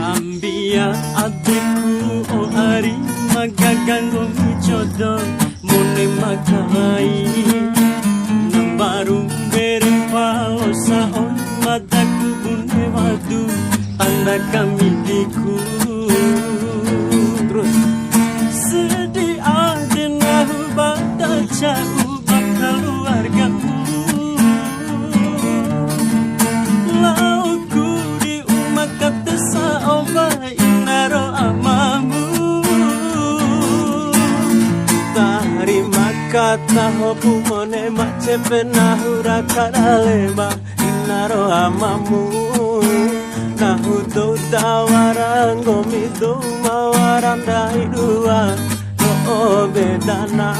Ambia adikku o ari magagango mi jodoh mone makalai nambaru berem palo saon mataku bune wadu tanda kami diku terus sedih adenahu bata jauh bakal keluargamu lauku di umat kata saoba inaro amamu tarima kata hopu mone macepe nahura karalema inaro amamu nahu do dawarang gomi do mawarang dai dua no bedana